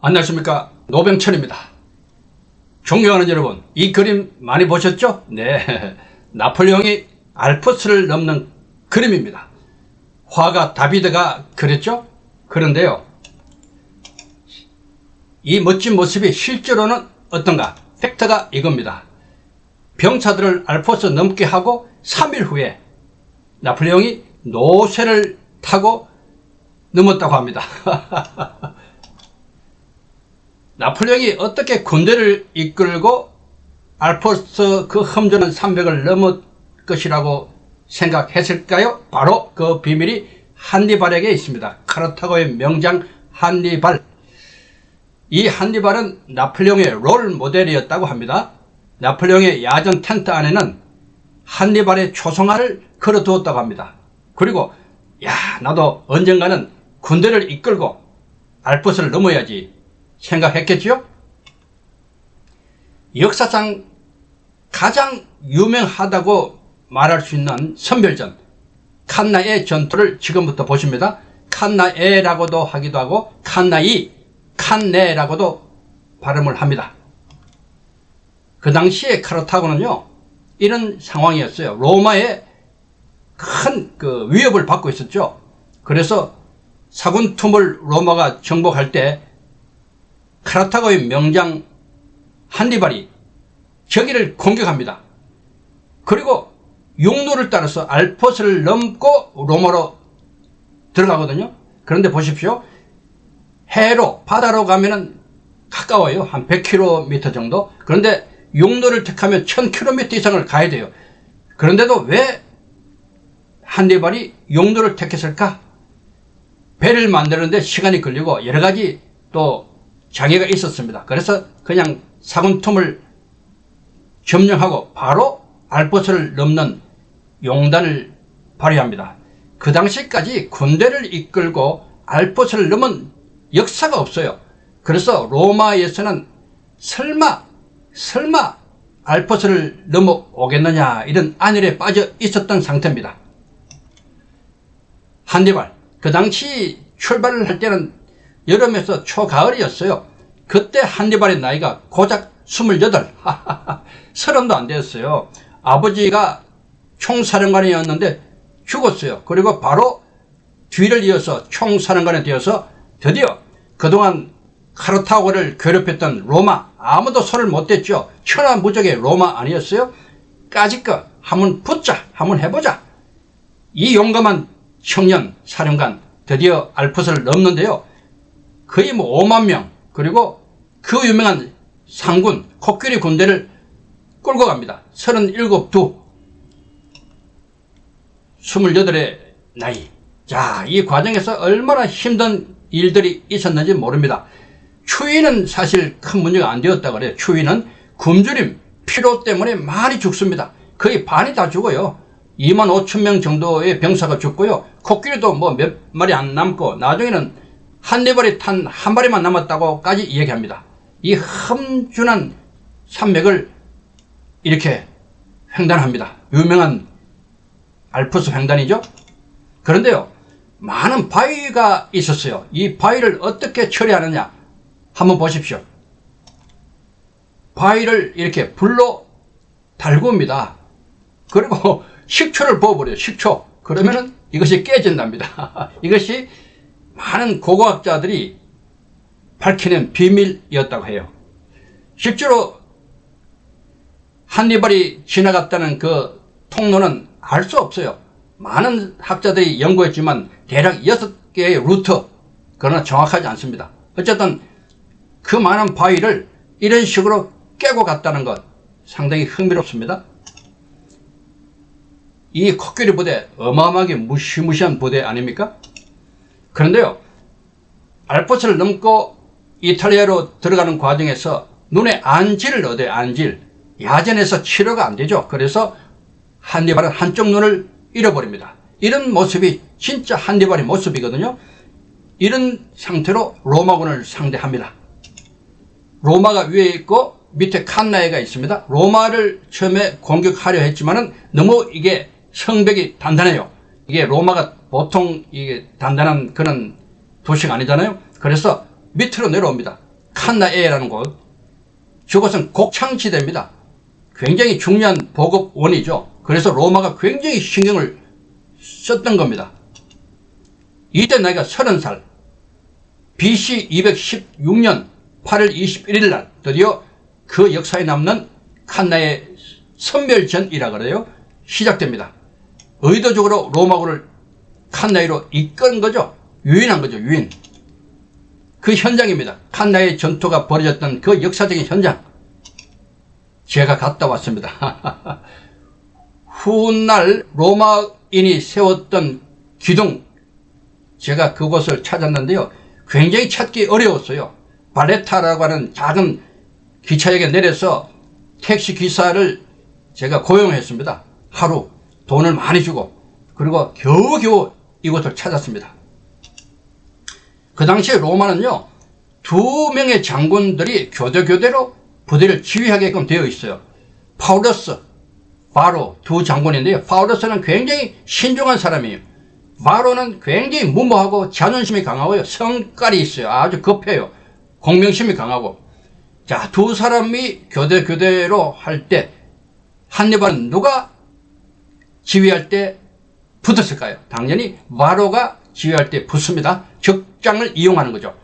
안녕하십니까, 노병철입니다. 존경하는 여러분, 이 그림 많이 보셨죠? 네, 나폴레옹이 알프스를 넘는 그림입니다. 화가 다비드가 그렸죠? 그런데요, 이 멋진 모습이 실제로는 어떤가? 팩트가 이겁니다. 병사들을 알프스 넘게 하고 3일 후에 나폴레옹이 노새를 타고 넘었다고 합니다. 나폴레옹이 어떻게 군대를 이끌고 알프스 그 험준한 산맥을 넘을 것이라고 생각했을까요? 바로 그 비밀이 한니발에게 있습니다. 카르타고의 명장 한니발. 이 한니발은 나폴레옹의 롤 모델이었다고 합니다. 나폴레옹의 야전 텐트 안에는 한니발의 초성화를 걸어두었다고 합니다. 그리고 나도 언젠가는 군대를 이끌고 알프스를 넘어야지 생각했겠지요? 역사상 가장 유명하다고 말할 수 있는 선별전 칸나의 전투를 지금부터 보십니다. 칸나에라고도 하기도 하고 칸나이, 칸네라고도 발음을 합니다. 그 당시에 카르타고는요, 이런 상황이었어요. 로마의 큰 위협을 받고 있었죠. 그래서 사군투물 로마가 정복할 때 카르타고의 명장 한니발이 저기를 공격합니다. 그리고 육로를 따라서 알프스를 넘고 로마로 들어가거든요. 그런데 보십시오. 해로, 바다로 가면은 가까워요. 한 100km 정도. 그런데 육로를 택하면 1000km 이상을 가야 돼요. 그런데도 왜 한니발이 육로를 택했을까? 배를 만드는데 시간이 걸리고 여러 가지 또 장애가 있었습니다. 그래서 그냥 사군틈을 점령하고 바로 알프스를 넘는 용단을 발휘합니다. 그 당시까지 군대를 이끌고 알프스를 넘은 역사가 없어요. 그래서 로마에서는 설마 알프스를 넘어오겠느냐 이런 안열에 빠져 있었던 상태입니다. 한니발, 그 당시 출발을 할 때는 여름에서 초가을이었어요. 그때 한니발의 나이가 고작 28, 30도 안 되었어요. 아버지가 총사령관이었는데 죽었어요. 그리고 바로 뒤를 이어서 총사령관이 되어서 드디어 그동안 카르타고를 괴롭혔던 로마, 아무도 손을 못 댔죠. 천하무적의 로마 아니었어요? 까짓것 한번 붙자, 한번 해보자. 이 용감한 청년 사령관 드디어 알프스를 넘는데요, 거의 5만 명, 그리고 그 유명한 상군 코끼리 군대를 끌고 갑니다. 37두 28의 나이. 자, 이 과정에서 얼마나 힘든 일들이 있었는지 모릅니다. 추위는 사실 큰 문제가 안 되었다 그래요. 추위는 굶주림, 피로 때문에 많이 죽습니다. 거의 반이 다 죽어요. 25,000명 정도의 병사가 죽고요. 코끼리도 몇 마리 안 남고 나중에는 한니발이 탄 한 마리만 남았다고까지 이야기합니다. 이 험준한 산맥을 이렇게 횡단합니다. 유명한 알프스 횡단이죠. 그런데요, 많은 바위가 있었어요. 이 바위를 어떻게 처리하느냐 한번 보십시오. 바위를 이렇게 불로 달굽니다. 그리고 식초를 부어버려요. 식초. 그러면은 이것이 깨진답니다. 이것이 많은 고고학자들이 밝혀낸 비밀이었다고 해요. 실제로 한니발이 지나갔다는 그 통로는 알 수 없어요. 많은 학자들이 연구했지만 대략 6개의 루트, 그러나 정확하지 않습니다. 어쨌든 그 많은 바위를 이런 식으로 깨고 갔다는 것 상당히 흥미롭습니다. 이 코끼리 부대 어마어마하게 무시무시한 부대 아닙니까? 그런데요, 알프스를 넘고 이탈리아로 들어가는 과정에서 눈에 안질을 얻어요. 안질. 야전에서 치료가 안 되죠. 그래서 한니발은 한쪽 눈을 잃어버립니다. 이런 모습이 진짜 한니발의 모습이거든요. 이런 상태로 로마군을 상대합니다. 로마가 위에 있고 밑에 칸나에가 있습니다. 로마를 처음에 공격하려 했지만은 너무 이게 성벽이 단단해요. 이게 로마가 보통 이게 단단한 그런 도시가 아니잖아요. 그래서 밑으로 내려옵니다. 칸나에라는 곳, 저곳은 곡창지대입니다. 굉장히 중요한 보급원이죠. 그래서 로마가 굉장히 신경을 썼던 겁니다. 이때 나이가 30살, BC 216년 8월 21일 날 드디어 그 역사에 남는 칸나의 선별전이라 그래요. 시작됩니다. 의도적으로 로마군을 칸나이로 이끈 거죠. 유인한 거죠. 유인. 그 현장입니다. 칸나의 전투가 벌어졌던 그 역사적인 현장. 제가 갔다 왔습니다. 훗날 로마인이 세웠던 기둥, 제가 그곳을 찾았는데요. 굉장히 찾기 어려웠어요. 발레타라고 하는 작은 기차역에 내려서 택시 기사를 제가 고용했습니다. 하루 돈을 많이 주고, 그리고 겨우겨우 이곳을 찾았습니다. 그 당시에 로마는요, 2명의 장군들이 교대로 부대를 지휘하게끔 되어 있어요. 파울러스, 바로 두 장군인데요. 파울러스는 굉장히 신중한 사람이에요. 바로는 굉장히 무모하고 자존심이 강하고요. 성깔이 있어요. 아주 급해요. 공명심이 강하고. 자, 두 사람이 교대로 할 때 한니발은 누가 지휘할 때 붙었을까요? 당연히 바로가 지휘할 때 붙습니다. 적장을 이용하는 거죠.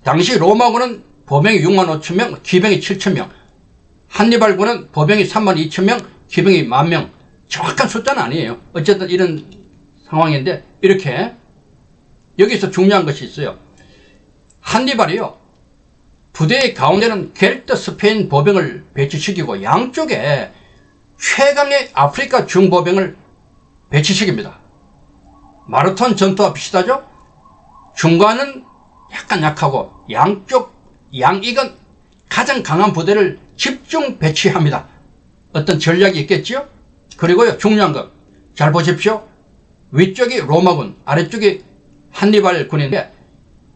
당시 로마군은 보병이 6만 5천 명, 기병이 7천 명. 한니발군은 보병이 3만 2천 명, 기병이 1만 명. 정확한 숫자는 아니에요. 어쨌든 이런 상황인데, 이렇게 여기서 중요한 것이 있어요. 한니발이요, 부대의 가운데는 게르트 스페인 보병을 배치시키고 양쪽에 최강의 아프리카 중보병을 배치시킵니다. 마라톤 전투와 비슷하죠? 중간은 약간 약하고 양익은 가장 강한 부대를 집중 배치합니다. 어떤 전략이 있겠지요? 그리고요, 중요한 것 잘 보십시오. 위쪽이 로마군, 아래쪽이 한니발 군인데,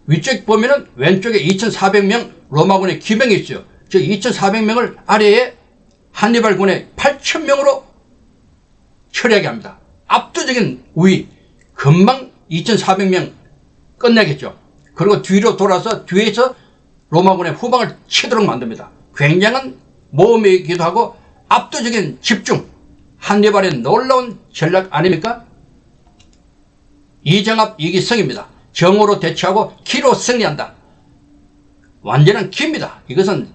위쪽 보면은 왼쪽에 2,400명 로마군의 기병이 있어요. 저 2,400명을 아래에 한니발 군의 8,000명으로 처리하게 합니다. 압도적인 우위. 금방 2,400명 끝내겠죠. 그리고 뒤로 돌아서 뒤에서 로마군의 후방을 치도록 만듭니다. 굉장한 모험이기도 하고 압도적인 집중. 한니발의 놀라운 전략 아닙니까? 이정압 이기성입니다. 정오로 대처하고 기로 승리한다. 완전한 기입니다. 이것은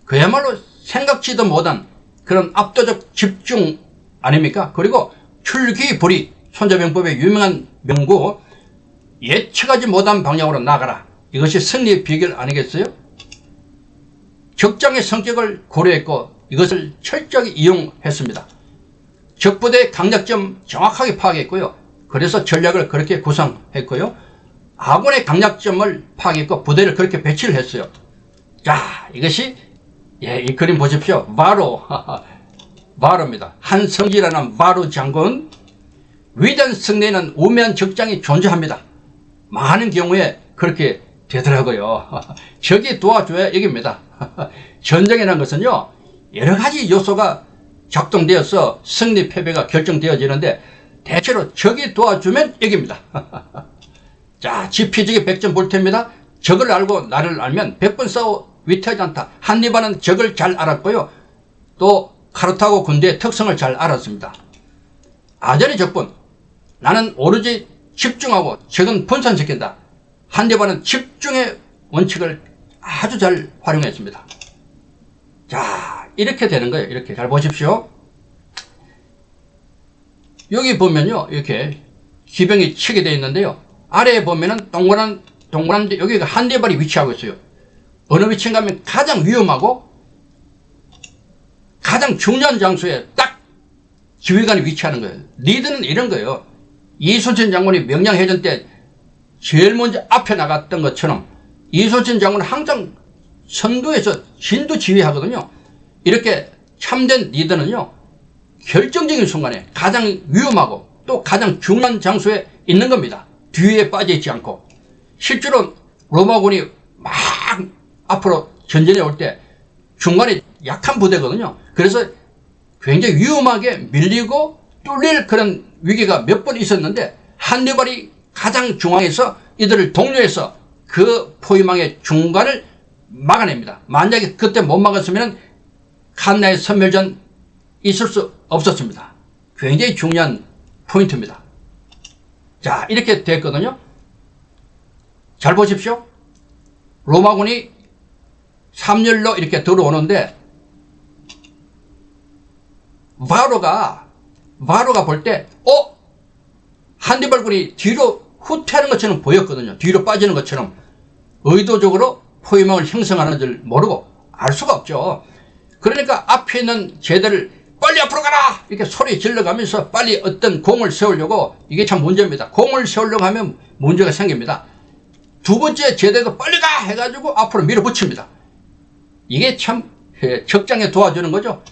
그야말로 생각지도 못한 그런 압도적 집중 아닙니까? 그리고 출귀불이, 손자병법의 유명한 명구, 예측하지 못한 방향으로 나가라. 이것이 승리의 비결 아니겠어요? 적장의 성격을 고려했고 이것을 철저하게 이용했습니다. 적부대의 강약점 정확하게 파악했고요. 그래서 전략을 그렇게 구성했고요. 아군의 강약점을 파악했고 부대를 그렇게 배치를 했어요. 자, 이것이 이 그림 보십시오. 바로입니다. 한성지라는 바로 장군. 위대한 승리는 우매한 적장이 존재합니다. 많은 경우에 그렇게 되더라고요. 적이 도와줘야 이깁니다. 전쟁이라는 것은요, 여러 가지 요소가 작동되어서 승리 패배가 결정되어지는데 대체로 적이 도와주면 이깁니다. 자, 지피지기 백전불태입니다. 적을 알고 나를 알면 100번 싸워 위태하지 않다. 한니발은 적을 잘 알았고요. 또 카르타고 군대의 특성을 잘 알았습니다. 아전의 적분, 나는 오로지 집중하고 적은 분산시킨다. 한니발은 집중의 원칙을 아주 잘 활용했습니다. 자, 이렇게 되는 거예요. 이렇게 잘 보십시오. 여기 보면요, 이렇게 기병이 치게 되어 있는데요. 아래에 보면은 동그란데 여기가 한니발이 위치하고 있어요. 어느 위치인가 하면 가장 위험하고 가장 중요한 장소에 딱 지휘관이 위치하는 거예요. 리드는 이런 거예요. 이순신 장군이 명량해전 때 제일 먼저 앞에 나갔던 것처럼 이순신 장군은 항상 선두에서 진두 지휘하거든요. 이렇게 참된 리더는요, 결정적인 순간에 가장 위험하고 또 가장 중요한 장소에 있는 겁니다. 뒤에 빠져 있지 않고. 실제로 로마군이 막 앞으로 전진해 올 때 중간에 약한 부대거든요. 그래서 굉장히 위험하게 밀리고 뚫릴 그런 위기가 몇 번 있었는데 한니발이 가장 중앙에서 이들을 독려해서 그 포위망의 중간을 막아냅니다. 만약에 그때 못 막았으면 칸나의 선멸전 있을 수 없었습니다. 굉장히 중요한 포인트입니다. 자, 이렇게 됐거든요. 잘 보십시오. 로마군이 3열로 이렇게 들어오는데 바로가 볼 때 한니발군이 뒤로 후퇴하는 것처럼 보였거든요. 뒤로 빠지는 것처럼 의도적으로 포위망을 형성하는 줄 모르고 알 수가 없죠. 그러니까 앞에 있는 제대를 빨리 앞으로 가라 이렇게 소리 질러가면서 빨리 어떤 공을 세우려고, 이게 참 문제입니다. 공을 세우려고 하면 문제가 생깁니다. 두 번째 제대도 빨리 가 해가지고 앞으로 밀어붙입니다. 이게 참 적장에 도와주는 거죠.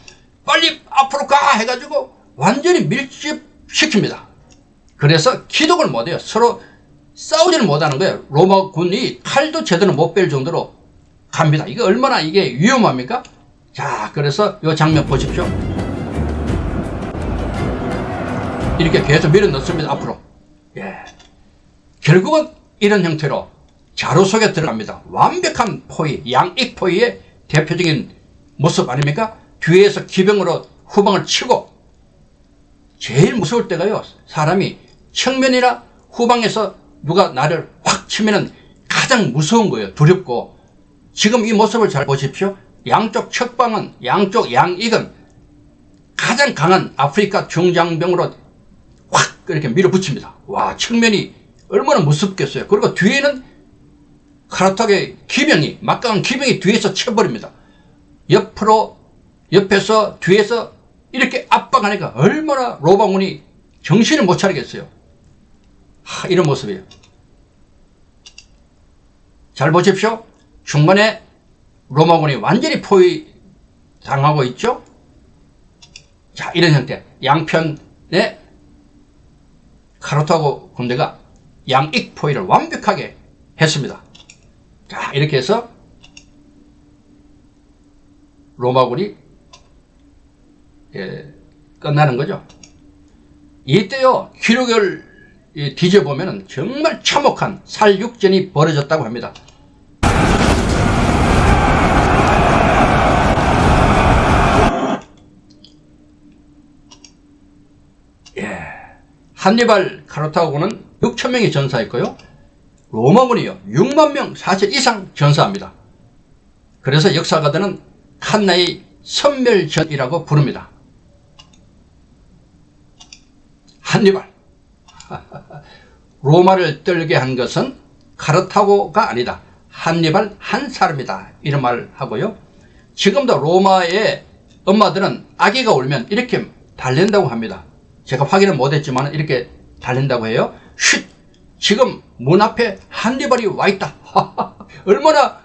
빨리 앞으로 가 해가지고 완전히 밀집시킵니다. 그래서 기동을 못해요. 서로 싸우지는 못하는 거예요. 로마군이 칼도 제대로 못 뺄 정도로 갑니다. 이게 얼마나 이게 위험합니까? 자, 그래서 이 장면 보십시오. 이렇게 계속 밀어 넣습니다. 앞으로. 예. 결국은 이런 형태로 자루 속에 들어갑니다. 완벽한 포위, 양익 포위의 대표적인 모습 아닙니까? 뒤에서 기병으로 후방을 치고, 제일 무서울 때가요, 사람이 측면이나 후방에서 누가 나를 확 치면은 가장 무서운 거예요. 두렵고. 지금 이 모습을 잘 보십시오. 양쪽 척방은, 양쪽 양익은 가장 강한 아프리카 중장병으로 확 이렇게 밀어붙입니다. 와, 측면이 얼마나 무섭겠어요. 그리고 뒤에는 카르타고의 기병이, 막강한 기병이 뒤에서 쳐버립니다. 옆에서 뒤에서 이렇게 압박하니까 얼마나 로마군이 정신을 못 차리겠어요. 이런 모습이에요. 잘 보십시오. 중간에 로마군이 완전히 포위당하고 있죠. 자, 이런 형태. 양편에 카르타고 군대가 양익 포위를 완벽하게 했습니다. 자, 이렇게 해서 로마군이 끝나는 거죠. 이때요, 기록을 뒤져보면 정말 참혹한 살육전이 벌어졌다고 합니다. 한니발 카르타고는 6,000명이 전사했고요. 로마군이요 6만 명 사실 이상 전사합니다. 그래서 역사가들은 칸나의 선멸전이라고 부릅니다. 한니발 로마를 떨게 한 것은 카르타고가 아니다. 한니발 한 사람이다. 이런 말을 하고요. 지금도 로마의 엄마들은 아기가 울면 이렇게 달랜다고 합니다. 제가 확인은 못했지만 이렇게 달린다고 해요. 쉿! 지금 문 앞에 한니발이 와있다. 얼마나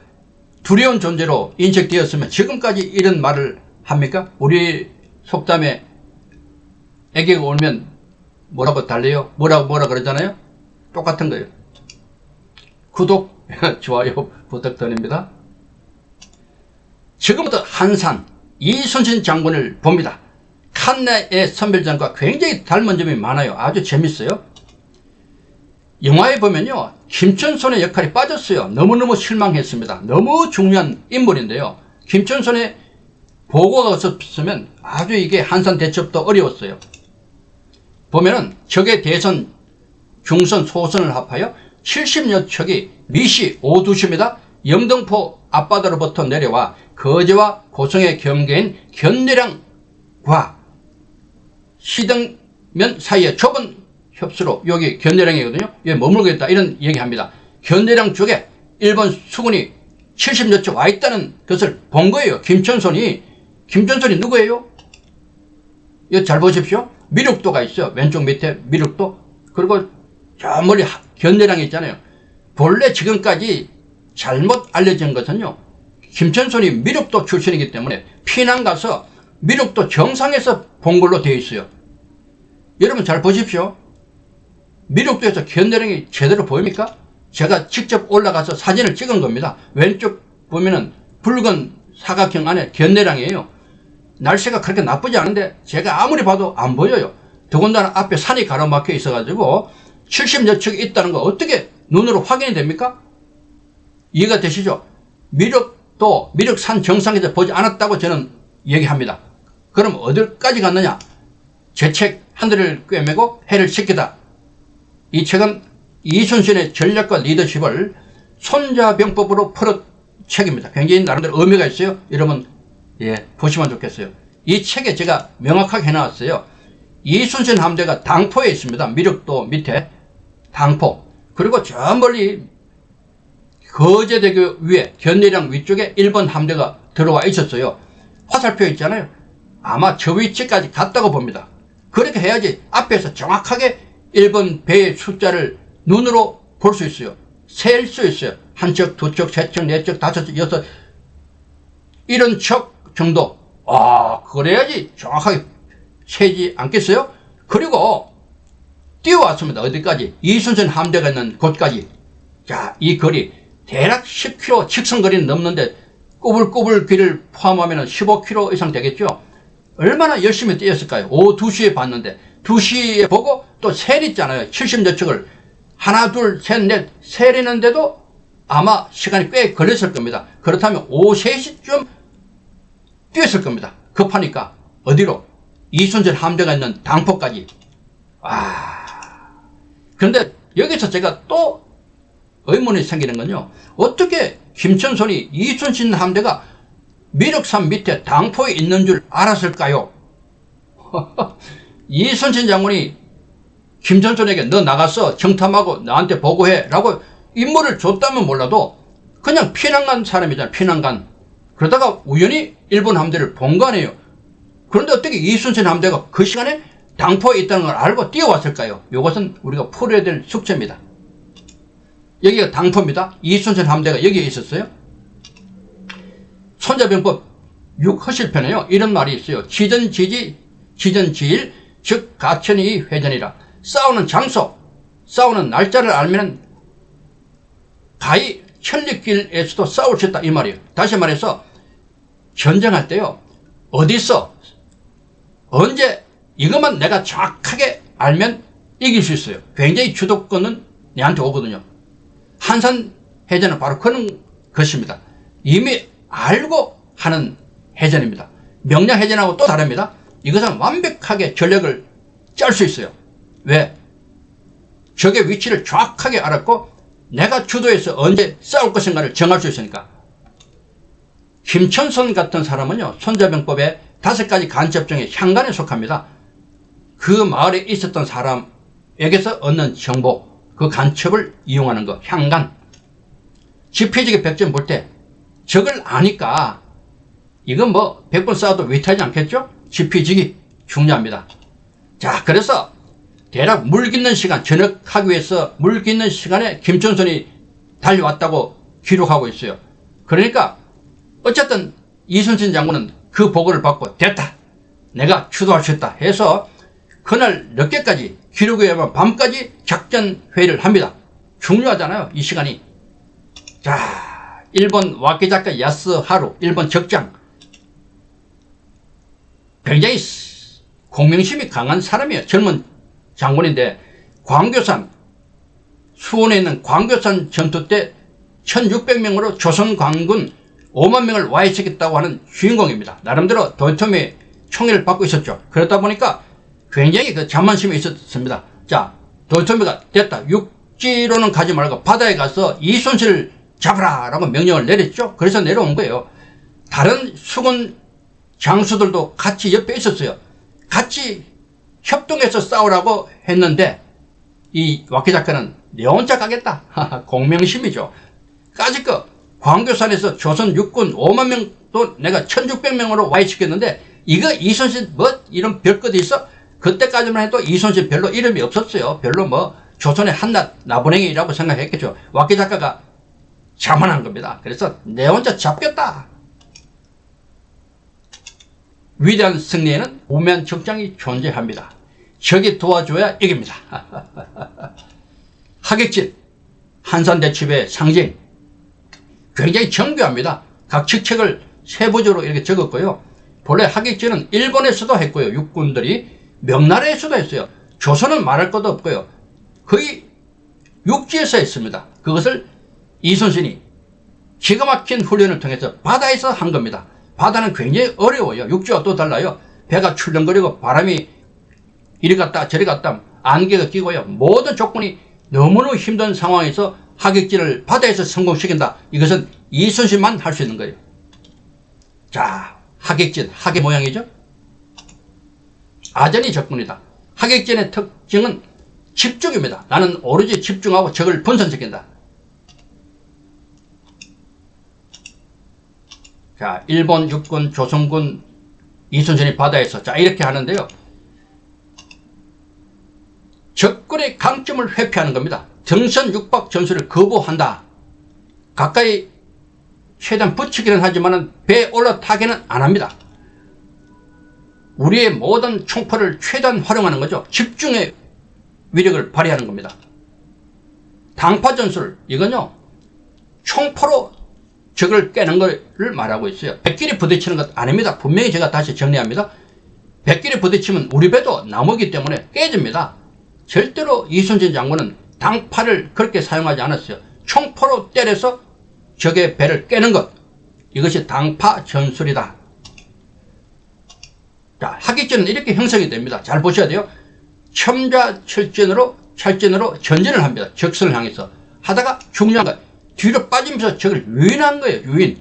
두려운 존재로 인식되었으면 지금까지 이런 말을 합니까? 우리 속담에 애기가 울면 뭐라고 달래요? 뭐라 그러잖아요? 똑같은 거예요. 구독, 좋아요 부탁드립니다. 지금부터 한산 이순신 장군을 봅니다. 칸나의 선별전과 굉장히 닮은 점이 많아요. 아주 재밌어요. 영화에 보면요, 김천손의 역할이 빠졌어요. 너무너무 실망했습니다. 너무 중요한 인물인데요, 김천손의 보고가 없었으면 아주 이게 한산 대첩도 어려웠어요. 보면은 적의 대선, 중선, 소선을 합하여 70여 척이 미시 오두시입니다. 영등포 앞바다로부터 내려와 거제와 고성의 경계인 견내량과 시등면 사이에 좁은 협수로, 여기 견내량이거든요. 여기 머물겠다 이런 얘기합니다. 견내량 쪽에 일본 수군이 70여 척 와 있다는 것을 본 거예요. 김천손이 누구예요? 이거 잘 보십시오. 미륵도가 있어요. 왼쪽 밑에 미륵도. 그리고 저 멀리 견내량이 있잖아요. 본래 지금까지 잘못 알려진 것은요, 김천손이 미륵도 출신이기 때문에 피난 가서 미륵도 정상에서 본 걸로 되어 있어요. 여러분 잘 보십시오. 미륵도에서 견내량이 제대로 보입니까? 제가 직접 올라가서 사진을 찍은 겁니다. 왼쪽 보면은 붉은 사각형 안에 견내량이에요. 날씨가 그렇게 나쁘지 않은데 제가 아무리 봐도 안 보여요. 더군다나 앞에 산이 가로막혀 있어가지고 70여 척이 있다는 거 어떻게 눈으로 확인이 됩니까? 이해가 되시죠? 미륵 또 미륵산 정상에서 보지 않았다고 저는 얘기합니다. 그럼 어디까지 갔느냐? 제 책 하늘을 꿰매고 해를 시키다. 이 책은 이순신의 전략과 리더십을 손자병법으로 풀은 책입니다. 굉장히 나름대로 의미가 있어요. 여러분 보시면 좋겠어요. 이 책에 제가 명확하게 해놨어요. 이순신 함대가 당포에 있습니다. 미륵도 밑에 당포. 그리고 저 멀리 거제대교 위에 견내량 위쪽에 일본 함대가 들어와 있었어요. 화살표 있잖아요. 아마 저 위치까지 갔다고 봅니다. 그렇게 해야지 앞에서 정확하게 일본 배의 숫자를 눈으로 볼 수 있어요. 셀 수 있어요. 한 척, 두 척, 세 척, 네 척, 다섯 척, 여섯 이런 척 정도. 그래야지 정확하게 세지 않겠어요? 그리고 뛰어왔습니다. 어디까지? 이순신 함대가 있는 곳까지. 자, 이 거리 대략 10km 직선거리는 넘는데 꼬불꼬불 길을 포함하면 15km 이상 되겠죠? 얼마나 열심히 뛰었을까요? 오후 2시에 봤는데 2시에 보고 또 세리잖아요. 70여 척을 하나 둘 셋 넷 세리는데도 아마 시간이 꽤 걸렸을 겁니다. 그렇다면 오후 3시쯤 뛰었을 겁니다. 급하니까 어디로? 이순신 함대가 있는 당포까지. 그런데 여기서 제가 또 의문이 생기는 건요. 어떻게 김천손이 이순신 함대가 미륵산 밑에 당포에 있는 줄 알았을까요? 이순신 장군이 김천손에게 너 나가서 정탐하고 나한테 보고해 라고 임무를 줬다면 몰라도 그냥 피난간 사람이잖아요. 피난간. 그러다가 우연히 일본 함대를 본 거 아니에요. 그런데 어떻게 이순신 함대가 그 시간에 당포에 있다는 걸 알고 뛰어왔을까요? 이것은 우리가 풀어야 될 숙제입니다. 여기가 당포입니다. 이순신 함대가 여기에 있었어요. 손자병법 6허실편에요. 이런 말이 있어요. 지전지지, 지전지일, 즉 가천이 회전이라. 싸우는 장소, 싸우는 날짜를 알면 가히 천리길에서도 싸울 수 있다 이 말이에요. 다시 말해서 전쟁할 때요. 어디서 언제 이것만 내가 정확하게 알면 이길 수 있어요. 굉장히 주도권은 내한테 오거든요. 한산해전은 바로 그런 것입니다. 이미 알고 하는 해전입니다. 명량해전하고 또 다릅니다. 이것은 완벽하게 전략을 짤 수 있어요. 왜? 적의 위치를 정확하게 알았고 내가 주도해서 언제 싸울 것인가를 정할 수 있으니까. 김천손 같은 사람은요. 손자병법의 5가지 간첩 중에 향간에 속합니다. 그 마을에 있었던 사람에게서 얻는 정보, 그 간첩을 이용하는 거, 향간. 지피지기 백전 볼 때 적을 아니까 이건 뭐 100번 싸워도 위태하지 않겠죠? 지피지기 중요합니다. 자, 그래서 대략 물 깃는 시간, 전역하기 위해서 물 깃는 시간에 김천손이 달려왔다고 기록하고 있어요. 그러니까 어쨌든 이순신 장군은 그 보고를 받고 됐다. 내가 주도할 수 있다 해서 그날 늦게까지 기록에 의하면 밤까지 작전 회의를 합니다. 중요하잖아요. 이 시간이. 자, 일본 와키자카 야스하루 일본 적장. 굉장히 공명심이 강한 사람이에요. 젊은 장군인데 광교산 수원에 있는 광교산 전투 때 1600명으로 조선 관군 5만 명을 와해시켰다고 하는 주인공입니다. 나름대로 도요토미 총애를 받고 있었죠. 그러다 보니까 굉장히 그 자만심이 있었습니다. 자, 도요토미가 됐다. 육지로는 가지 말고 바다에 가서 이순신을 잡으라 라고 명령을 내렸죠. 그래서 내려온 거예요. 다른 수군 장수들도 같이 옆에 있었어요. 같이 협동해서 싸우라고 했는데 이 와키자카는 내 혼자 가겠다. 공명심이죠. 까짓거 광교산에서 조선 육군 5만 명도 내가 1600명으로 와해시켰는데 이거 이순신 뭐 이런 별것이 있어? 그때까지만 해도 이순신 별로 이름이 없었어요. 별로 뭐 조선의 한낱 나부랭이라고 생각했겠죠. 와키자카가 자만한 겁니다. 그래서 내 혼자 잡겠다. 위대한 승리에는 우매한 적장이 존재합니다. 적이 도와줘야 이깁니다. 하객진, 한산대첩의 상징. 굉장히 정교합니다. 각 직책을 세부적으로 이렇게 적었고요. 본래 하객진은 일본에서도 했고요. 육군들이 명나라에서도 했어요. 조선은 말할 것도 없고요. 거의 육지에서 했습니다. 그것을 이순신이 기가 막힌 훈련을 통해서 바다에서 한 겁니다. 바다는 굉장히 어려워요. 육지와 또 달라요. 배가 출렁거리고 바람이 이리 갔다 저리 갔다 안개가 끼고요. 모든 조건이 너무너무 힘든 상황에서 하객진을 바다에서 성공시킨다. 이것은 이순신만 할 수 있는 거예요. 자, 하객진, 하객 모양이죠. 아전이 적군이다. 하객진의 특징은 집중입니다. 나는 오로지 집중하고 적을 분산시킨다. 자, 일본 육군, 조선군, 이순신이 바다에서 자 이렇게 하는데요. 적군의 강점을 회피하는 겁니다. 등선 육박 전술을 거부한다. 가까이 최대한 붙이기는 하지만 배에 올라타기는 안 합니다. 우리의 모든 총포를 최대한 활용하는 거죠. 집중의 위력을 발휘하는 겁니다. 당파 전술, 이건요 총포로 적을 깨는 것을 말하고 있어요. 백길이 부딪히는 것 아닙니다. 분명히 제가 다시 정리합니다. 백길이 부딪히면 우리 배도 나무기 때문에 깨집니다. 절대로 이순신 장군은 당파를 그렇게 사용하지 않았어요. 총포로 때려서 적의 배를 깨는 것, 이것이 당파 전술이다. 자, 하객진은 이렇게 형성이 됩니다. 잘 보셔야 돼요. 첨자철진으로 전진을 합니다. 적선을 향해서 하다가 중요한 것, 뒤로 빠지면서 적을 유인한 거예요. 유인.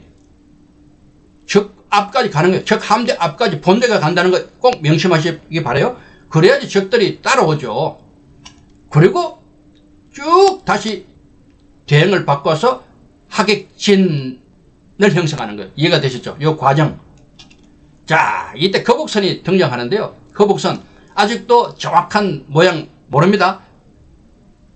적 앞까지 가는 거예요. 적 함대 앞까지 본대가 간다는 거 꼭 명심하시기 바라요. 그래야지 적들이 따라오죠. 그리고 쭉 다시 대응을 바꿔서 하객진을 형성하는 거예요. 이해가 되셨죠? 이 과정. 자, 이때 거북선이 등장하는데요. 거북선 아직도 정확한 모양 모릅니다.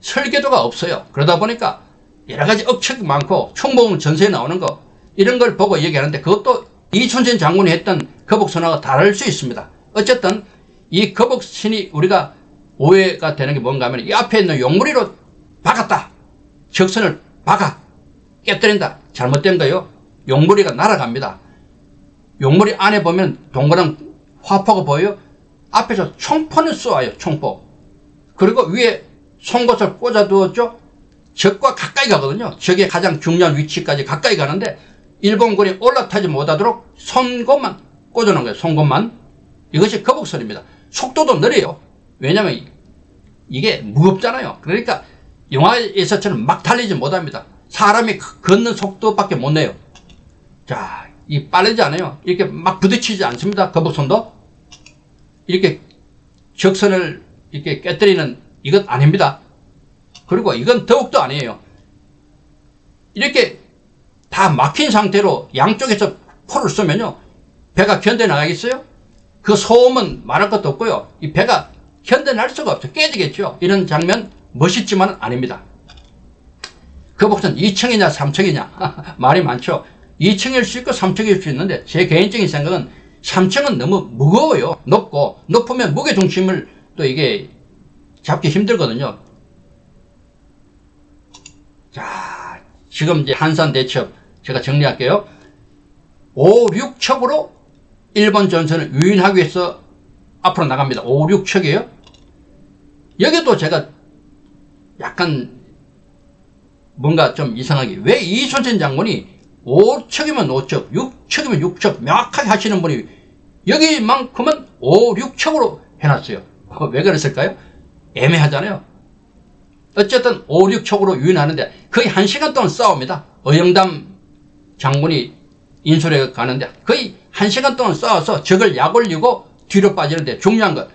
설계도가 없어요. 그러다 보니까 여러가지 억측이 많고 충봉 전세에 나오는 거 이런 걸 보고 얘기하는데 그것도 이순신 장군이 했던 거북선하고 다를 수 있습니다. 어쨌든 이 거북선이 우리가 오해가 되는 게 뭔가 하면 이 앞에 있는 용무리로 박았다. 적선을 박아 깨뜨린다. 잘못된 거예요. 용무리가 날아갑니다. 용무리 안에 보면 동그란 화포가 보여요. 앞에서 총포는 쏘아요. 총포. 그리고 위에 송곳을 꽂아두었죠. 적과 가까이 가거든요. 적의 가장 중요한 위치까지 가까이 가는데 일본군이 올라타지 못하도록 송곳만 꽂아놓은 거예요. 송곳만. 이것이 거북선입니다. 속도도 느려요. 왜냐하면 이게 무겁잖아요. 그러니까 영화에서처럼 막 달리지 못합니다. 사람이 걷는 속도밖에 못 내요. 자, 이 빠르지 않아요. 이렇게 막 부딪히지 않습니다. 거북선도. 이렇게 적선을 이렇게 깨뜨리는 이것 아닙니다. 그리고 이건 더욱더 아니에요. 이렇게 다 막힌 상태로 양쪽에서 포를 쏘면요. 배가 견뎌나가겠어요? 그 소음은 말할 것도 없고요. 이 배가 견뎌낼 수가 없죠. 깨지겠죠. 이런 장면 멋있지만 아닙니다. 거북선 2층이냐 3층이냐 말이 많죠. 2층일 수 있고 3층일 수 있는데 제 개인적인 생각은 3층은 너무 무거워요. 높고 높으면 무게중심을 또 이게 잡기 힘들거든요. 자, 지금 이제 한산 대첩 제가 정리할게요. 5, 6척으로 일본 전선을 유인하기 위해서 앞으로 나갑니다. 5, 6척이에요. 여기도 제가 약간 뭔가 좀 이상하게 왜 이순신 장군이 5척이면 5척, 6척이면 6척 명확하게 하시는 분이 여기만큼은 5, 6척으로 해놨어요. 왜 그랬을까요? 애매하잖아요. 어쨌든 5, 6척으로 유인하는데 거의 1시간 동안 싸웁니다. 어영담 장군이 인솔에 가는데 거의 1시간 동안 싸워서 적을 약올리고 뒤로 빠지는데 중요한 것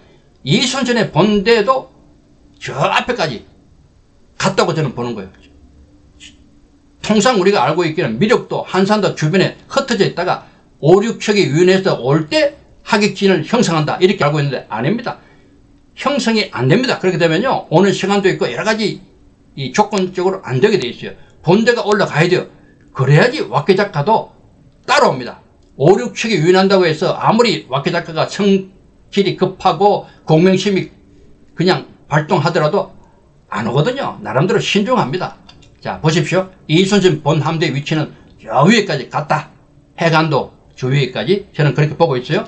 이순신의 본대도 저 앞에까지 갔다고 저는 보는 거예요. 통상 우리가 알고 있기는 미륵도 한산도 주변에 흩어져 있다가 5, 6척이 유인해서 올 때 하객진을 형성한다 이렇게 알고 있는데 아닙니다. 형성이 안 됩니다. 그렇게 되면요 오는 시간도 있고 여러 가지 이 조건적으로 안 되게 돼 있어요. 본대가 올라가야 돼요. 그래야지 와케자카도 따라옵니다. 5, 6척이 유인한다고 해서 아무리 와케자카가 성질이 급하고 공명심이 그냥 발동하더라도 안 오거든요. 나름대로 신중합니다. 자, 보십시오. 이순신 본 함대 위치는 저 위에까지 갔다. 해관도 저 위에까지 저는 그렇게 보고 있어요.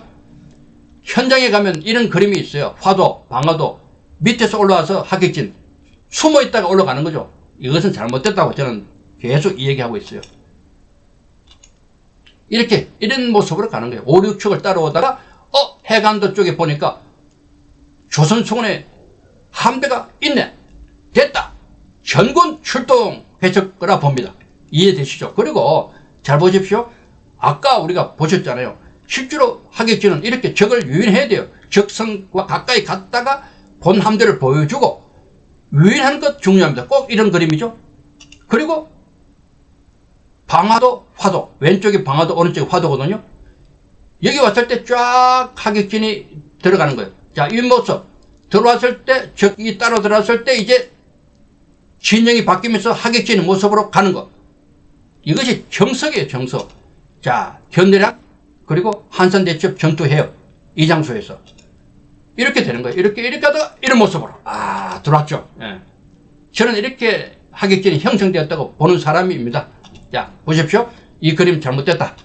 현장에 가면 이런 그림이 있어요. 화도, 방어도 밑에서 올라와서 하객진 숨어 있다가 올라가는 거죠. 이것은 잘못됐다고 저는 계속 이 얘기하고 있어요. 이렇게 이런 모습으로 가는 거예요. 5, 6척을 따라오다가 해관도 쪽에 보니까 조선 수군의 함대가 있네. 됐다. 전군 출동했을 거라 봅니다. 이해되시죠? 그리고 잘 보십시오. 아까 우리가 보셨잖아요. 실제로 하객진은 이렇게 적을 유인해야 돼요. 적성과 가까이 갔다가 본 함대를 보여주고 유인하는 것 중요합니다. 꼭 이런 그림이죠. 그리고 방화도, 화도. 왼쪽이 방화도, 오른쪽이 화도거든요. 여기 왔을 때 쫙 하객진이 들어가는 거예요. 자, 이 모습. 들어왔을 때, 적이 따로 들어왔을 때 이제 진영이 바뀌면서 하객진의 모습으로 가는 것. 이것이 정석이에요, 정석. 자, 견대량, 그리고 한산대첩 전투해협. 이 장소에서. 이렇게 되는 거예요. 이렇게 하다가 이런 모습으로. 들어왔죠. 예. 저는 이렇게 하객진이 형성되었다고 보는 사람입니다. 자, 보십시오. 이 그림 잘못됐다.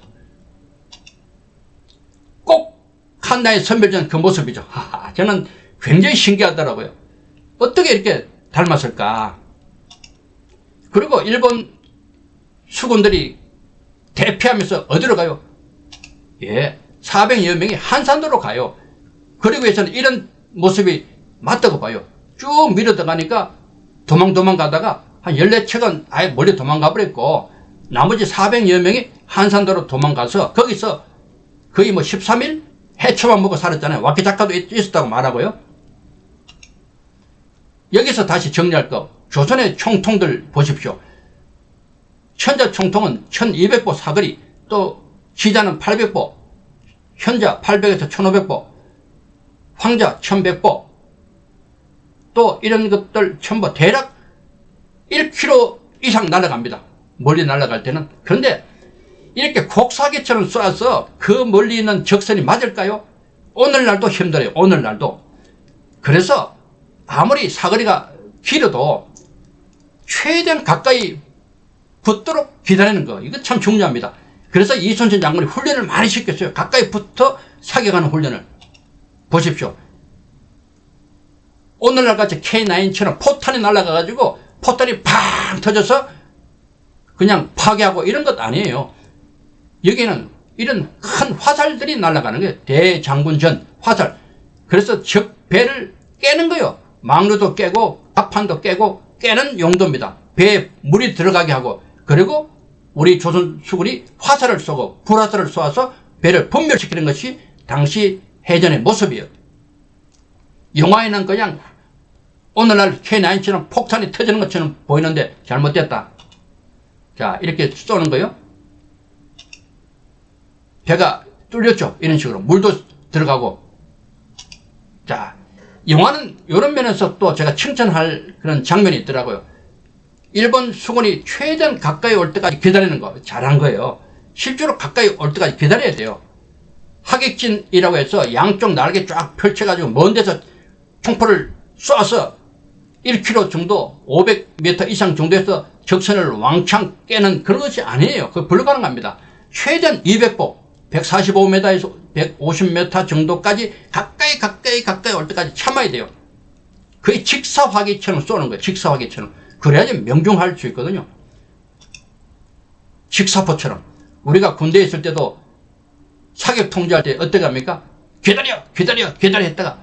꼭 한나의 선별전 그 모습이죠. 저는 굉장히 신기하더라고요. 어떻게 이렇게 닮았을까. 그리고 일본 수군들이 대피하면서 어디로 가요? 400여 명이 한산도로 가요. 그리고 해서는 이런 모습이 맞다고 봐요. 쭉 밀어 들어가니까 도망가다가 한 14척은 아예 멀리 도망가 버렸고, 나머지 400여 명이 한산도로 도망가서 거기서 거의 13일 해초만 먹고 살았잖아요. 와키자카도 있었다고 말하고요. 여기서 다시 정리할 거. 조선의 총통들 보십시오. 천자 총통은 1200보 사거리, 또 지자는 800보, 현자 800에서 1500보, 황자 1100보, 또 이런 것들 전부 대략 1km 이상 날아갑니다. 멀리 날아갈 때는. 그런데 이렇게 곡사기처럼 쏴서 그 멀리 있는 적선이 맞을까요? 오늘날도 힘들어요. 오늘날도. 그래서 아무리 사거리가 길어도 최대한 가까이 붙도록 기다리는 거. 이거 참 중요합니다. 그래서 이순신 장군이 훈련을 많이 시켰어요. 가까이 붙어 사격하는 훈련을. 보십시오. 오늘날 같이 K9처럼 포탄이 날아가가지고 포탄이 팡 터져서 그냥 파괴하고 이런 것 아니에요. 여기는 이런 큰 화살들이 날아가는 거예요. 대장군전 화살. 그래서 적 배를 깨는 거예요. 망루도 깨고 갑판도 깨는 용도입니다. 배에 물이 들어가게 하고, 그리고 우리 조선 수군이 화살을 쏘고 불화살을 쏘아서 배를 분멸시키는 것이 당시 해전의 모습이에요. 영화에는 그냥 오늘날 K9처럼 폭탄이 터지는 것처럼 보이는데 잘못됐다. 자, 이렇게 쏘는 거예요. 배가 뚫렸죠. 이런 식으로 물도 들어가고. 자, 영화는 이런 면에서 또 제가 칭찬할 그런 장면이 있더라고요. 일본 수군이 최대한 가까이 올 때까지 기다리는 거 잘한 거예요. 실제로 가까이 올 때까지 기다려야 돼요. 하객진이라고 해서 양쪽 날개 쫙 펼쳐가지고 먼 데서 총포를 쏴서 1km 정도, 500m 이상 정도에서 적선을 왕창 깨는 그런 것이 아니에요. 그거 불가능합니다. 최대한 200보, 145m에서 150m 정도까지 가까이 올 때까지 참아야 돼요. 거의 직사화기처럼 쏘는 거예요. 직사화기처럼. 그래야지 명중할 수 있거든요. 직사포처럼. 우리가 군대에 있을 때도 사격 통제할 때 어떻게 합니까? 기다려 했다가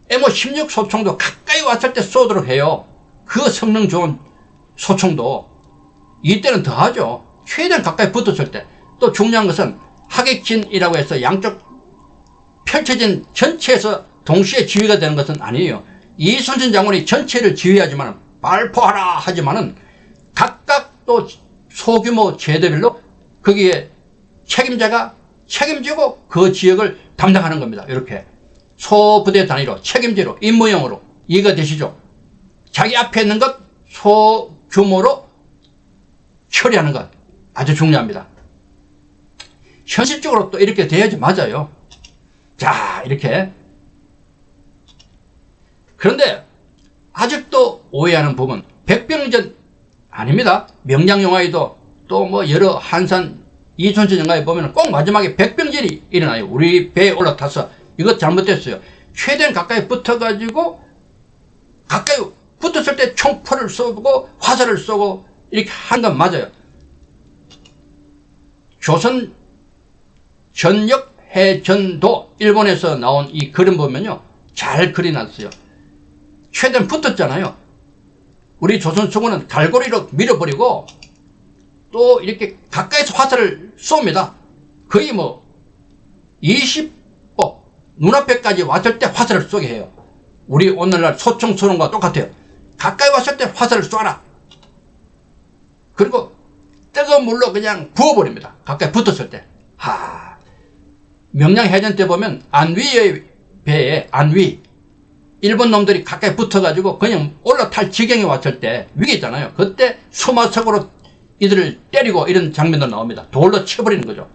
M16 소총도 가까이 왔을 때 쏘도록 해요. 그 성능 좋은 소총도. 이때는 더 하죠. 최대한 가까이 붙었을 때. 또 중요한 것은 하객진이라고 해서 양쪽 펼쳐진 전체에서 동시에 지휘가 되는 것은 아니에요. 이순신 장군이 전체를 지휘하지만, 발포하라 하지만은 각각 또 소규모 제대별로 거기에 책임자가 책임지고 그 지역을 담당하는 겁니다. 이렇게 소부대 단위로 책임제로 임무용으로. 이해가 되시죠? 자기 앞에 있는 것 소규모로 처리하는 것 아주 중요합니다. 현실적으로 또 이렇게 돼야지 맞아요. 자, 이렇게. 그런데 아직도 오해하는 부분, 백병전 아닙니다. 명량영화에도 또 뭐 여러 한산 이순신 영화에 보면 꼭 마지막에 백병전이 일어나요. 우리 배에 올라타서. 이거 잘못됐어요. 최대한 가까이 붙어가지고 가까이 붙었을 때 총포를 쏘고 화살을 쏘고 이렇게 한 건 맞아요. 조선 전역해전도, 일본에서 나온 이 그림 보면요, 잘 그려놨어요. 최대한 붙었잖아요. 우리 조선총군은 갈고리로 밀어버리고 또 이렇게 가까이서 화살을 쏩니다. 거의 뭐 20보 눈앞에까지 왔을 때 화살을 쏘게 해요. 우리 오늘날 소총 쏘는 거와 똑같아요. 가까이 왔을 때 화살을 쏴라. 그리고 뜨거운 물로 그냥 부어버립니다. 가까이 붙었을 때. 명량해전 때 보면 안위의 배에, 안위, 일본 놈들이 가까이 붙어가지고 그냥 올라탈 지경에 왔을 때 위기 있잖아요. 그때 수마석으로 이들을 때리고 이런 장면도 나옵니다. 돌로 쳐버리는 거죠.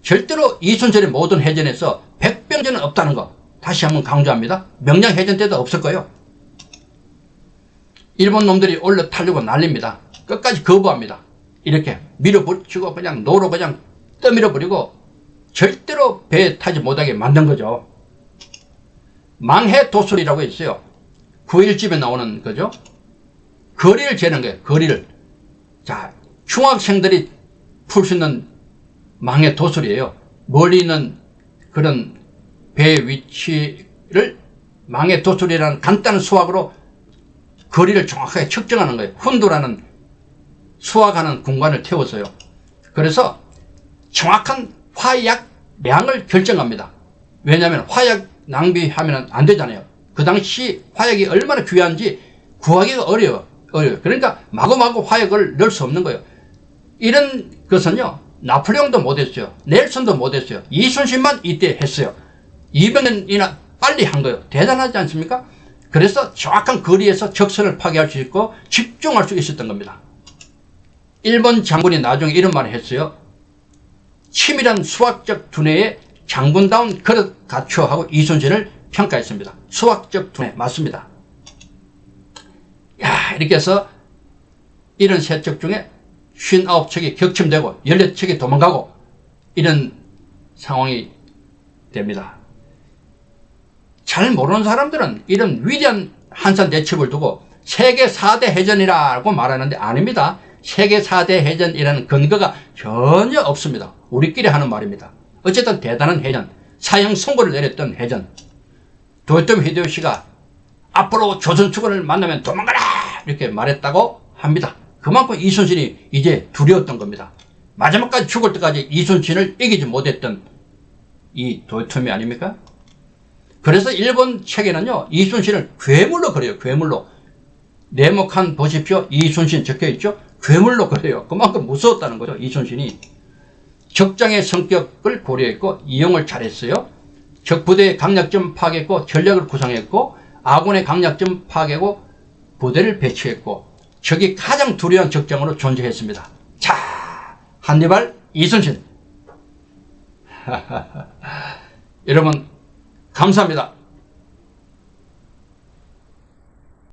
절대로 이순신의 모든 해전에서 백병전은 없다는 거 다시 한번 강조합니다. 명량해전 때도 없을 거예요. 일본 놈들이 올라타려고 난립니다. 끝까지 거부합니다. 이렇게 밀어붙이고 그냥 노로 그냥 떠밀어버리고 절대로 배에 타지 못하게 만든 거죠. 망해도술이라고 있어요. 9일집에 나오는 거죠. 거리를 재는 거예요. 거리를. 자, 중학생들이 풀 수 있는 망해도술이에요. 멀리 있는 그런 배의 위치를 망해도술이라는 간단한 수학으로 거리를 정확하게 측정하는 거예요. 훈두라는 수학하는 공간을 태워서요. 그래서 정확한 화약량을 결정합니다. 왜냐하면 화약 낭비하면 안 되잖아요. 그 당시 화약이 얼마나 귀한지 구하기가 어려워요. 그러니까 마구마구 화약을 넣을 수 없는 거예요. 이런 것은요, 나폴레옹도 못했어요. 넬슨도 못했어요. 이순신만 이때 했어요. 200년이나 빨리 한 거예요. 대단하지 않습니까? 그래서 정확한 거리에서 적선을 파괴할 수 있고 집중할 수 있었던 겁니다. 일본 장군이 나중에 이런 말을 했어요. 치밀한 수학적 두뇌에 장군다운 그릇 갖춰 하고 이순신을 평가했습니다. 수학적 두뇌 맞습니다. 이렇게 해서 73척 중에 59척이 격침되고 14척이 도망가고 이런 상황이 됩니다. 잘 모르는 사람들은 이런 위대한 한산 대첩을 두고 세계 4대 해전이라고 말하는데 아닙니다. 세계 4대 해전이라는 근거가 전혀 없습니다. 우리끼리 하는 말입니다. 어쨌든 대단한 해전, 사형 선고를 내렸던 해전. 도요토미 히데요시가 앞으로 조선축원을 만나면 도망가라 이렇게 말했다고 합니다. 그만큼 이순신이 이제 두려웠던 겁니다. 마지막까지 죽을 때까지 이순신을 이기지 못했던 이 도요토미 아닙니까? 그래서 일본 책에는요, 이순신을 괴물로 그려요. 괴물로. 네모칸 보십시오. 이순신 적혀있죠. 괴물로 그려요. 그만큼 무서웠다는 거죠. 이순신이. 적장의 성격을 고려했고 이용을 잘했어요. 적부대의 강약점 파괴했고 전략을 구상했고 아군의 강약점 파괴고 부대를 배치했고 적이 가장 두려운 적장으로 존재했습니다. 자, 한니발 이순신. 여러분 감사합니다.